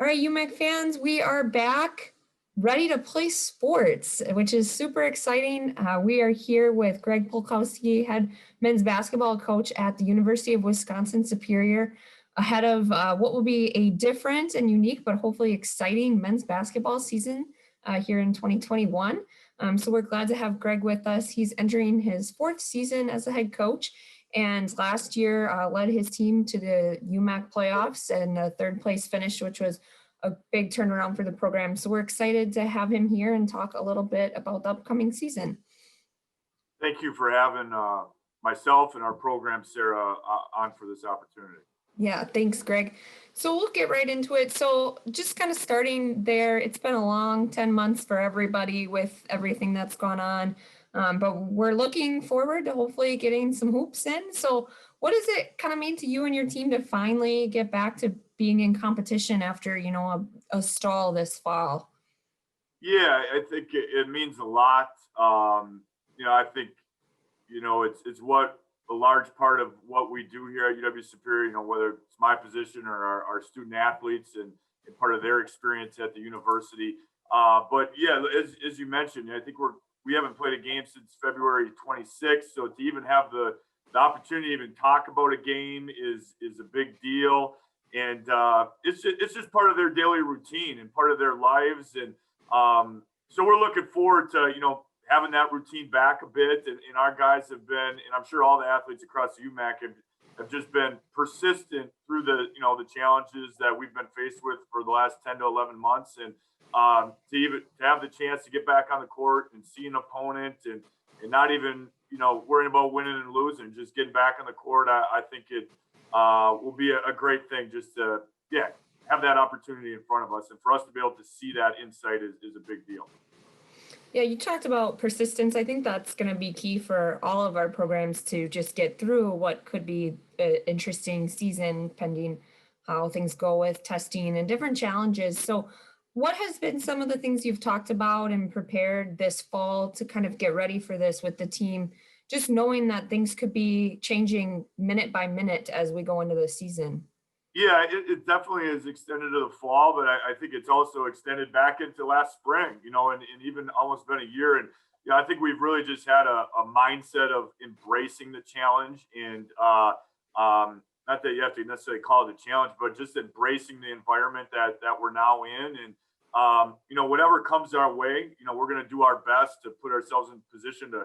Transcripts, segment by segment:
All right, UMAC fans, we are back ready to play sports, which is super exciting. We are here with Greg Polkowski, head men's basketball coach at the University of Wisconsin-Superior, ahead of what will be a different and unique, but hopefully exciting men's basketball season here in 2021. So we're glad to have Greg with us. He's entering his fourth season as a head coach, and last year led his team to the UMAC playoffs and a third place finish, which was a big turnaround for the program. So we're excited to have him here and talk a little bit about the upcoming season. Thank you for having myself and our program, Sarah, on for this opportunity. Yeah, thanks, Greg. So we'll get right into it. So just kind of starting there, it's been a long 10 months for everybody with everything that's gone on. But we're looking forward to hopefully getting some hoops in. So what does it kind of mean to you and your team to finally get back to being in competition after, a stall this fall? Yeah, I think it means a lot. I think, it's what a large part of what we do here at UW Superior, whether it's my position or our student athletes and part of their experience at the university. But yeah, as you mentioned, I think we haven't played a game since February 26th. So to even have the opportunity to even talk about a game is a big deal. And it's just part of their daily routine and part of their lives. And so we're looking forward to, having that routine back a bit. And our guys have been, and I'm sure all the athletes across the UMAC have just been persistent through the challenges that we've been faced with for the last 10 to 11 months. And to have the chance to get back on the court and see an opponent and not even, worrying about winning and losing, just getting back on the court, I think it will be a great thing just to, have that opportunity in front of us. And for us to be able to see that insight is a big deal. Yeah, you talked about persistence. I think that's going to be key for all of our programs to just get through what could be an interesting season, pending how things go with testing and different challenges. So what has been some of the things you've talked about and prepared this fall to kind of get ready for this with the team, just knowing that things could be changing minute by minute as we go into the season? Yeah, it definitely is extended to the fall, but I think it's also extended back into last spring, and even almost been a year. And, I think we've really just had a mindset of embracing the challenge and not that you have to necessarily call it a challenge, but just embracing the environment that we're now in. And, whatever comes our way, we're going to do our best to put ourselves in position to,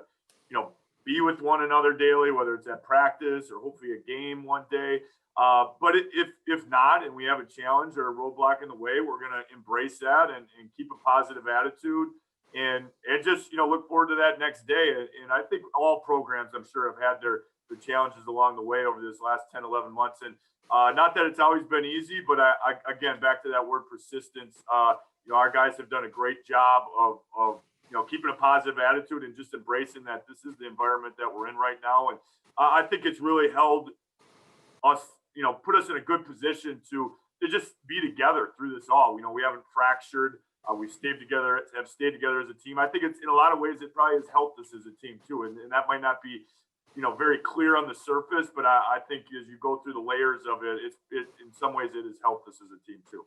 be with one another daily, whether it's at practice or hopefully a game one day. But if not, and we have a challenge or a roadblock in the way, we're going to embrace that and keep a positive attitude and just, look forward to that next day. And I think all programs, I'm sure, have had their challenges along the way over this last 10, 11 months. And not that it's always been easy, but again, back to that word persistence, our guys have done a great job of keeping a positive attitude and just embracing that this is the environment that we're in right now. And I think it's really held us, put us in a good position to just be together through this all. We haven't fractured. We've stayed together as a team. I think it's in a lot of ways it probably has helped us as a team too. And that might not be, very clear on the surface, but I think as you go through the layers of it, in some ways it has helped us as a team too.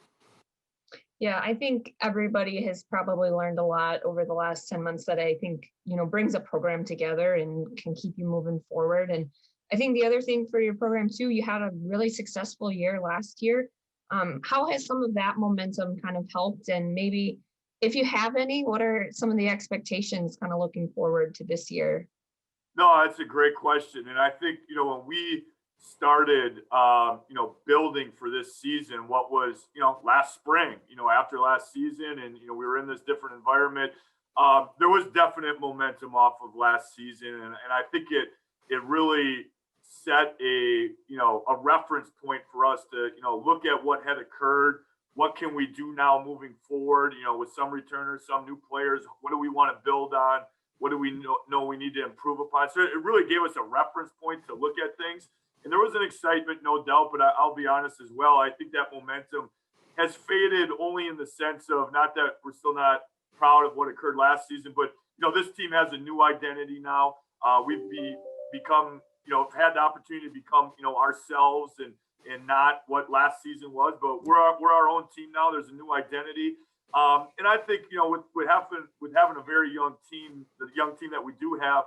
Yeah, I think everybody has probably learned a lot over the last 10 months that I think, brings a program together and can keep you moving forward. And I think the other thing for your program too, you had a really successful year last year. How has some of that momentum kind of helped? And maybe if you have any, what are some of the expectations kind of looking forward to this year? No, that's a great question. And I think, when we started, building for this season, what was, last spring, after last season, and, we were in this different environment, there was definite momentum off of last season. And I think it really set a reference point for us to, look at what had occurred. What can we do now moving forward, with some returners, some new players? What do we want to build on? What do we know we need to improve upon? So it really gave us a reference point to look at things. And there was an excitement, no doubt, but I'll be honest as well. I think that momentum has faded only in the sense of, not that we're still not proud of what occurred last season, but, this team has a new identity now. We've become, had the opportunity to become, ourselves. And not what last season was. But we're our own team now. There's a new identity. And I think, with having a very young team, the young team that we do have,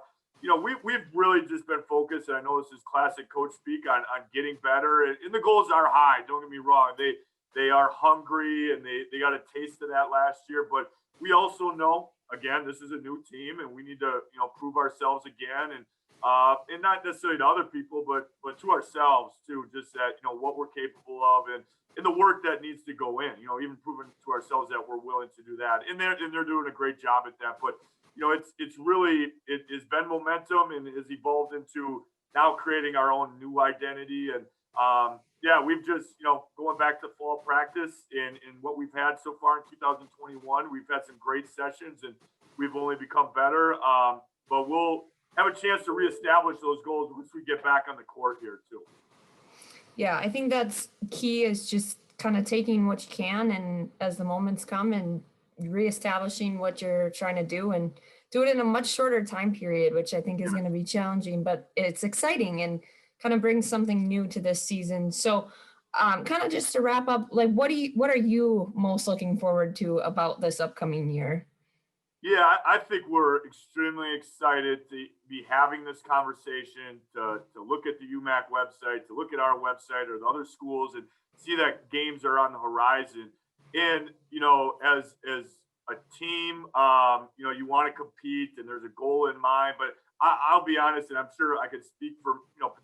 we've really just been focused, and I know this is classic coach speak, on getting better. And the goals are high. Don't get me wrong. They are hungry, and they got a taste of that last year. But we also know, again, this is a new team, and we need to, prove ourselves again, and not necessarily to other people, but to ourselves too, just that, what we're capable of, and the work that needs to go in, even proving to ourselves that we're willing to do that. And they're doing a great job at that. But it's really, it has been momentum and has evolved into now creating our own new identity. And we've just, going back to fall practice and what we've had so far in 2021, we've had some great sessions and we've only become better. But we'll have a chance to reestablish those goals once we get back on the court here too. Yeah, I think that's key, is just kind of taking what you can, and as the moments come, and reestablishing what you're trying to do, and do it in a much shorter time period, which I think is going to be challenging, but it's exciting and kind of brings something new to this season. So kind of just to wrap up, like, what are you most looking forward to about this upcoming year? Yeah, I think we're extremely excited to be having this conversation, to look at the UMAC website, to look at our website or the other schools, and see that games are on the horizon. And, as a team, you want to compete and there's a goal in mind. But I'll be honest, and I'm sure I could speak for,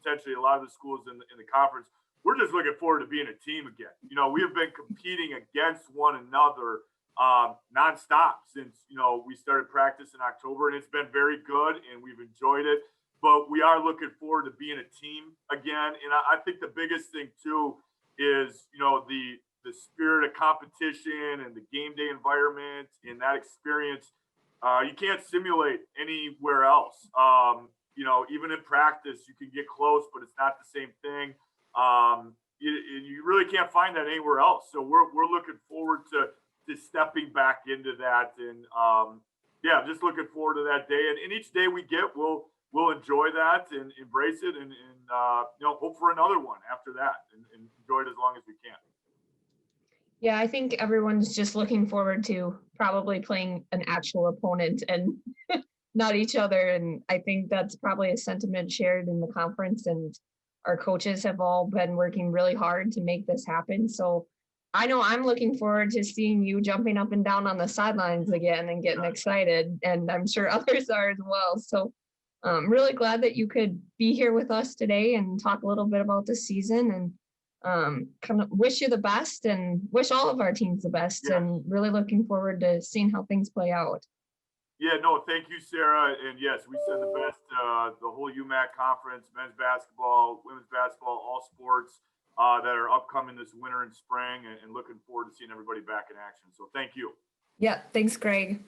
potentially a lot of the schools in the conference. We're just looking forward to being a team again. We have been competing against one another nonstop since we started practice in October, and it's been very good and we've enjoyed it. But we are looking forward to being a team again. And I think the biggest thing too is the spirit of competition and the game day environment and that experience. You can't simulate anywhere else. Even in practice, you can get close, but it's not the same thing. You really can't find that anywhere else. So we're looking forward to stepping back into that, and just looking forward to that day. And each day we get, we'll enjoy that and embrace it, and hope for another one after that, and enjoy it as long as we can. Yeah, I think everyone's just looking forward to probably playing an actual opponent and not each other. And I think that's probably a sentiment shared in the conference, and our coaches have all been working really hard to make this happen. So I know I'm looking forward to seeing you jumping up and down on the sidelines again and getting excited, and I'm sure others are as well. So I'm really glad that you could be here with us today and talk a little bit about the season, and kind of wish you the best and wish all of our teams the best. Yeah. And really looking forward to seeing how things play out. Yeah, no, thank you, Sarah. And yes, we send the best, the whole UMAC conference, men's basketball, women's basketball, all sports that are upcoming this winter and spring, and looking forward to seeing everybody back in action. So thank you. Yeah, thanks, Greg.